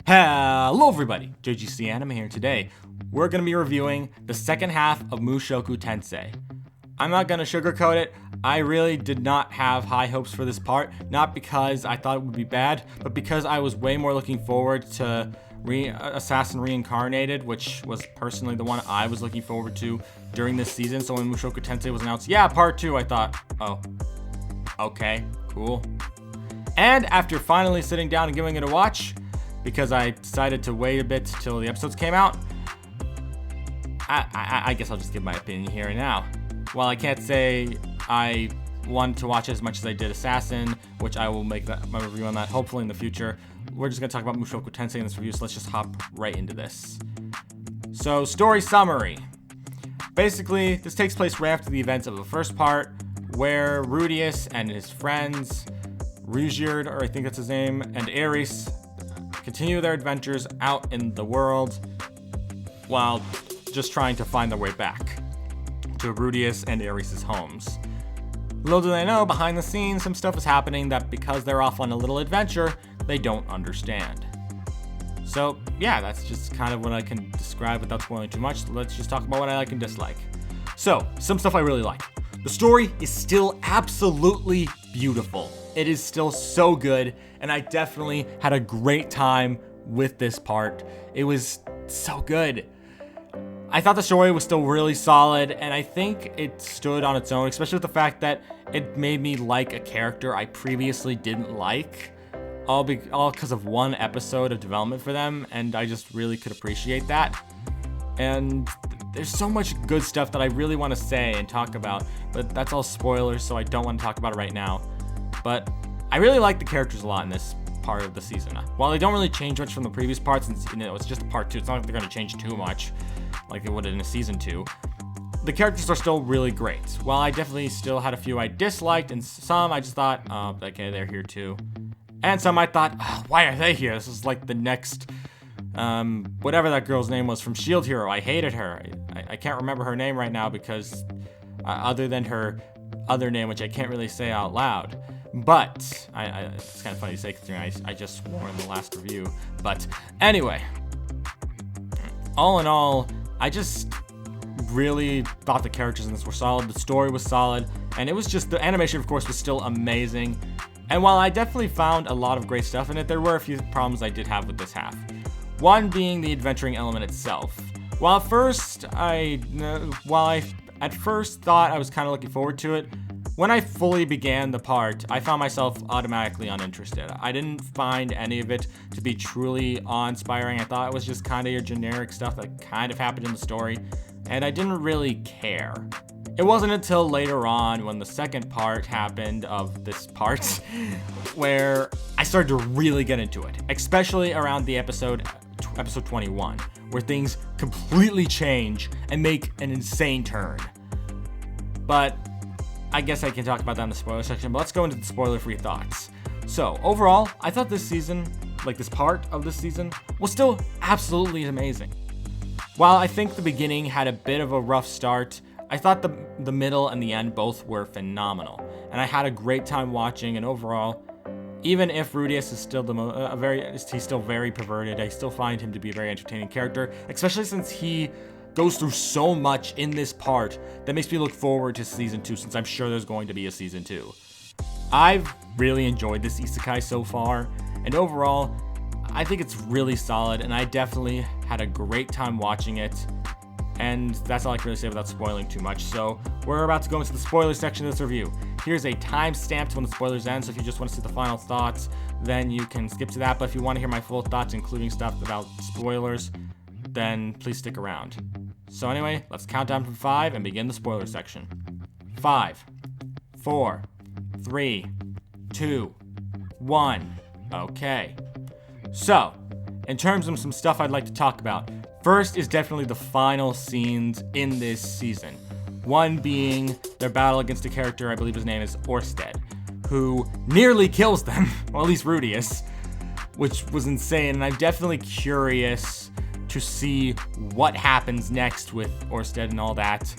Hello everybody, JGC Anime here. Today, we're going to be reviewing the second half of Mushoku Tensei. I'm not going to sugarcoat it. I really did not have high hopes for this part, not because I thought it would be bad, but because I was way more looking forward to Assassin Reincarnated, which was personally the one I was looking forward to during this season. So when Mushoku Tensei was announced, part 2, I thought, oh, okay, cool. And after finally sitting down and giving it a watch, because I decided to wait a bit till the episodes came out, I guess I'll just give my opinion here and now. While I can't say I wanted to watch it as much as I did Assassin, which I will make my review on that hopefully in the future, we're just going to talk about Mushoku Tensei in this review, so let's just hop right into this. So, story summary. Basically, this takes place right after the events of the first part, where Rudius and his friends, Rugiard, or I think that's his name, and Ares continue their adventures out in the world while just trying to find their way back to Rudius and Ares' homes. Little do they know, behind the scenes, some stuff is happening that because they're off on a little adventure, they don't understand. So, yeah, that's just kind of what I can describe without spoiling too much. Let's just talk about what I like and dislike. So, some stuff I really like. The story is still absolutely beautiful. It is still so good, and I definitely had a great time with this part. It was so good. I thought the story was still really solid, and I think it stood on its own, especially with the fact that it made me like a character I previously didn't like, all because of one episode of development for them, and I just really could appreciate that. And there's so much good stuff that I really want to say and talk about, but that's all spoilers, so I don't want to talk about it right now. But I really like the characters a lot in this part of the season. While they don't really change much from the previous parts, since it's just a part 2, it's not like they're going to change too much like they would in a season 2. The characters are still really great. While I definitely still had a few I disliked, and some I just thought, oh, okay, they're here too. And some I thought, oh, why are they here? This is like the next, whatever that girl's name was from Shield Hero. I hated her. I can't remember her name right now because, other than her other name, which I can't really say out loud. But, it's kind of funny to say considering I just swore in the last review. But, anyway. All in all, I just really thought the characters in this were solid. The story was solid. And it was just, the animation, of course, was still amazing. And while I definitely found a lot of great stuff in it, there were a few problems I did have with this half. One being the adventuring element itself. While at first I at first thought I was kind of looking forward to it, when I fully began the part, I found myself automatically uninterested. I didn't find any of it to be truly awe-inspiring. I thought it was just kind of your generic stuff that kind of happened in the story, and I didn't really care. It wasn't until later on when the second part happened of this part where I started to really get into it, especially around the episode 21, where things completely change and make an insane turn. But I guess I can talk about that in the spoiler section, but let's go into the spoiler-free thoughts. So, overall, I thought this season, like this part of this season, was still absolutely amazing. While I think the beginning had a bit of a rough start, I thought the middle and the end both were phenomenal, and I had a great time watching. And overall, even if Rudius is still he's still very perverted, I still find him to be a very entertaining character, especially since he goes through so much in this part that makes me look forward to season 2, since I'm sure there's going to be a season 2. I've really enjoyed this isekai so far, and overall, I think it's really solid, and I definitely had a great time watching it. And that's all I can really say without spoiling too much. So we're about to go into the spoiler section of this review. Here's a timestamp to when the spoilers end, so if you just want to see the final thoughts, then you can skip to that. But if you want to hear my full thoughts, including stuff about spoilers, then please stick around. So anyway, let's count down from 5 and begin the spoiler section. 5, 4, 3, 2, 1. Okay. So, in terms of some stuff I'd like to talk about, first is definitely the final scenes in this season. One being their battle against a character, I believe his name is Orsted, who nearly kills them, or at least Rudius, which was insane, and I'm definitely curious to see what happens next with Orsted and all that.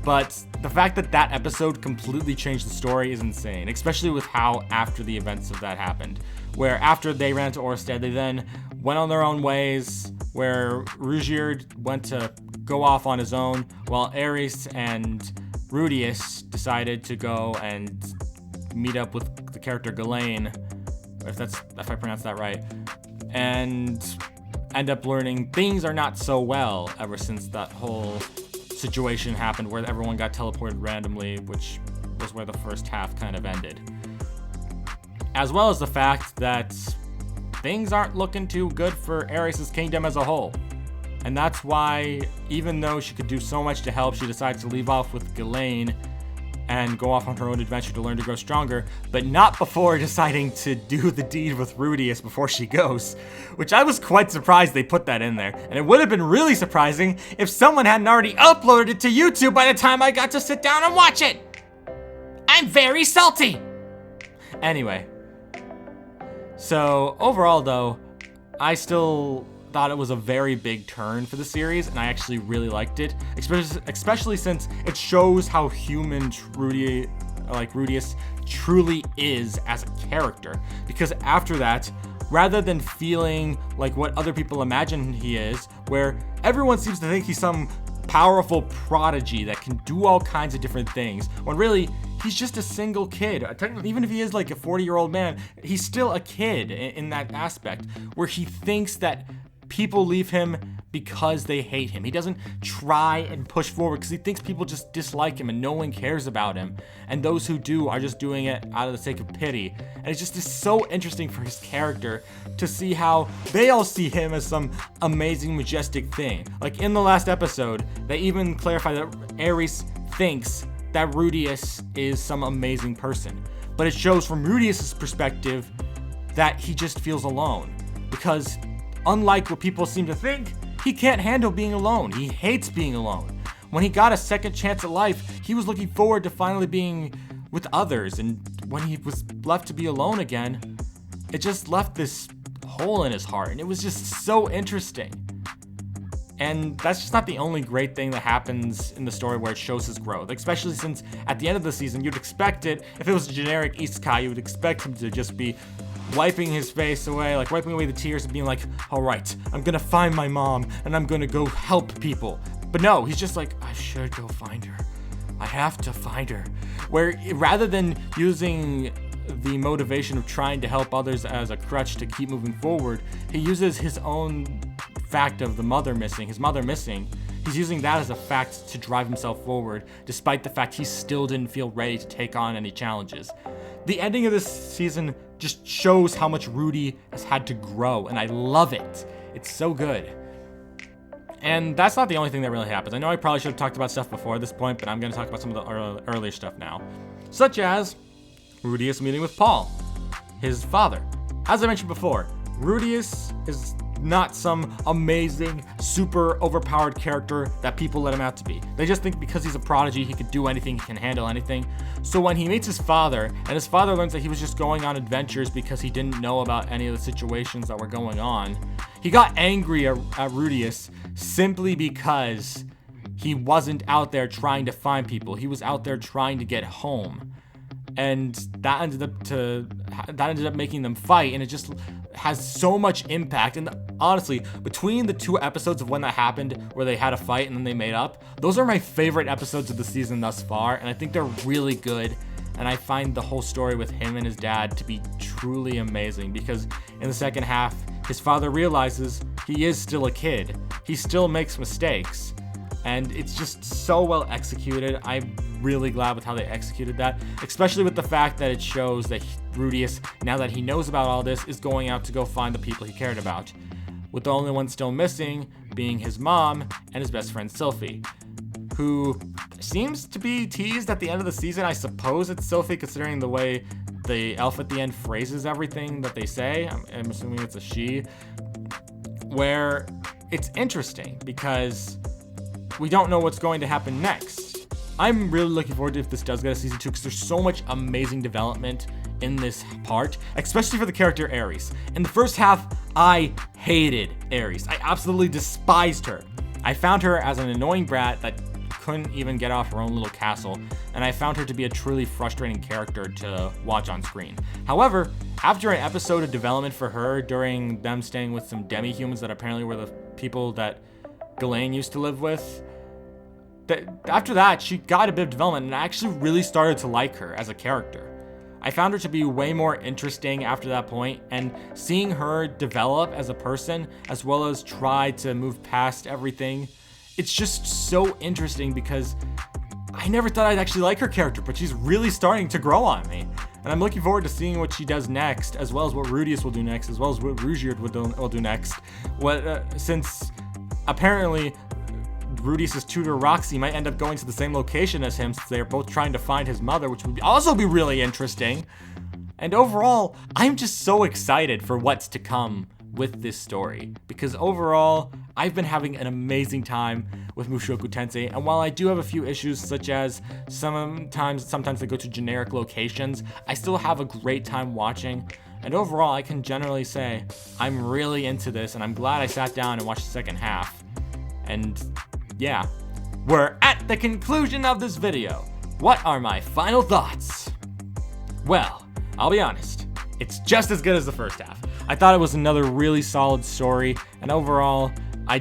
But the fact that that episode completely changed the story is insane, especially with how after the events of that happened. Where after they ran to Orsted, they then went on their own ways, where Rugier went to go off on his own, while Ares and Rudius decided to go and meet up with the character Ghislaine, if I pronounce that right, and end up learning things are not so well ever since that whole situation happened where everyone got teleported randomly, which was where the first half kind of ended. As well as the fact that things aren't looking too good for Ares' kingdom as a whole. And that's why, even though she could do so much to help, she decides to leave off with Ghislaine and go off on her own adventure to learn to grow stronger, but not before deciding to do the deed with Rudius before she goes, which I was quite surprised they put that in there. And it would have been really surprising if someone hadn't already uploaded it to YouTube by the time I got to sit down and watch it. I'm very salty. Anyway, so overall though, I still thought it was a very big turn for the series, and I actually really liked it, especially since it shows how human Rudius truly is as a character. Because after that, rather than feeling like what other people imagine he is, where everyone seems to think he's some powerful prodigy that can do all kinds of different things, when really he's just a single kid. Technically, even if he is like a 40-year-old man, he's still a kid in that aspect, where he thinks that people leave him because they hate him. He doesn't try and push forward because he thinks people just dislike him and no one cares about him. And those who do are just doing it out of the sake of pity. And it's just so interesting for his character to see how they all see him as some amazing, majestic thing. Like in the last episode, they even clarify that Ares thinks that Rudius is some amazing person. But it shows from Rudius' perspective that he just feels alone. Because unlike what people seem to think, he can't handle being alone. He hates being alone. When he got a second chance at life, he was looking forward to finally being with others. And when he was left to be alone again, it just left this hole in his heart. And it was just so interesting. And that's just not the only great thing that happens in the story where it shows his growth, especially since at the end of the season, you'd expect it, if it was a generic isekai, you would expect him to just be wiping his face away, like wiping away the tears and being like, all right, I'm gonna find my mom and I'm gonna go help people. But no, he's just like, I should go find her. I have to find her. Where rather than using the motivation of trying to help others as a crutch to keep moving forward, he uses his own fact of his mother missing. He's using that as a fact to drive himself forward, despite the fact he still didn't feel ready to take on any challenges. The ending of this season just shows how much Rudy has had to grow, and I love it. It's so good. And that's not the only thing that really happens. I know I probably should have talked about stuff before this point, but I'm going to talk about some of the earlier stuff now. Such as Rudius meeting with Paul, his father. As I mentioned before, Rudius is not some amazing, super overpowered character that people let him out to be. They just think because he's a prodigy, he could do anything, he can handle anything. So when he meets his father, and his father learns that he was just going on adventures because he didn't know about any of the situations that were going on, he got angry at Rudius simply because he wasn't out there trying to find people. He was out there trying to get home. And that ended up making them fight, and it just has so much impact. And honestly, between the two episodes of when that happened, where they had a fight and then they made up, those are my favorite episodes of the season thus far, and I think they're really good. And I find the whole story with him and his dad to be truly amazing, because in the second half, his father realizes he is still a kid. He still makes mistakes. And it's just so well executed. I'm really glad with how they executed that, especially with the fact that it shows that Rudius, now that he knows about all this, is going out to go find the people he cared about, with the only one still missing being his mom and his best friend Sylphie, who seems to be teased at the end of the season. I suppose it's Sylphie, considering the way the elf at the end phrases everything that they say. I'm assuming it's a she, where it's interesting because we don't know what's going to happen next. I'm really looking forward to if this does get a season 2, because there's so much amazing development in this part, especially for the character Ares. In the first half, I hated Ares. I absolutely despised her. I found her as an annoying brat that couldn't even get off her own little castle, and I found her to be a truly frustrating character to watch on screen. However, after an episode of development for her during them staying with some demi-humans that apparently were the people that Ghislaine used to live with, after that, she got a bit of development, and I actually really started to like her as a character. I found her to be way more interesting after that point, and seeing her develop as a person, as well as try to move past everything, it's just so interesting because I never thought I'd actually like her character, but she's really starting to grow on me. And I'm looking forward to seeing what she does next, as well as what Rudius will do next, as well as what Rugierd will do next. Since apparently Rudius' tutor Roxy might end up going to the same location as him, since they're both trying to find his mother, which would also be really interesting. And overall, I'm just so excited for what's to come with this story, because overall, I've been having an amazing time with Mushoku Tensei, and while I do have a few issues, such as sometimes they go to generic locations, I still have a great time watching. And overall, I can generally say I'm really into this, and I'm glad I sat down and watched the second half. And yeah, we're at the conclusion of this video. What are my final thoughts? Well, I'll be honest, it's just as good as the first half. I thought it was another really solid story, and overall, I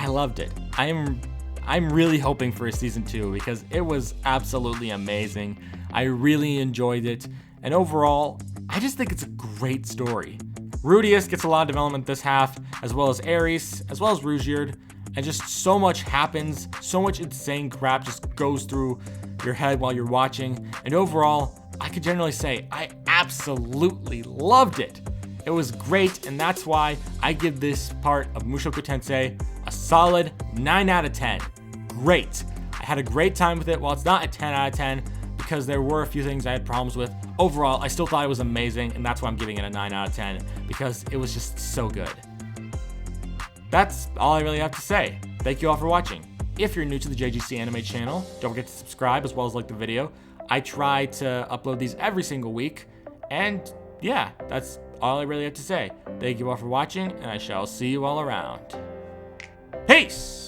loved it. I'm really hoping for a season 2 because it was absolutely amazing. I really enjoyed it, and overall, I just think it's a great story. Rudius gets a lot of development this half, as well as Ares, as well as Rugierd, and just so much happens, so much insane crap just goes through your head while you're watching, and overall, I could generally say I absolutely loved it. It was great, and that's why I give this part of Mushoku Tensei a solid 9 out of 10. Great. I had a great time with it. While it's not a 10 out of 10, because there were a few things I had problems with, overall, I still thought it was amazing, and that's why I'm giving it a 9 out of 10, because it was just so good. That's all I really have to say. Thank you all for watching. If you're new to the JGC Anime channel, don't forget to subscribe as well as like the video. I try to upload these every single week, and yeah, that's all I really have to say. Thank you all for watching, and I shall see you all around. Peace!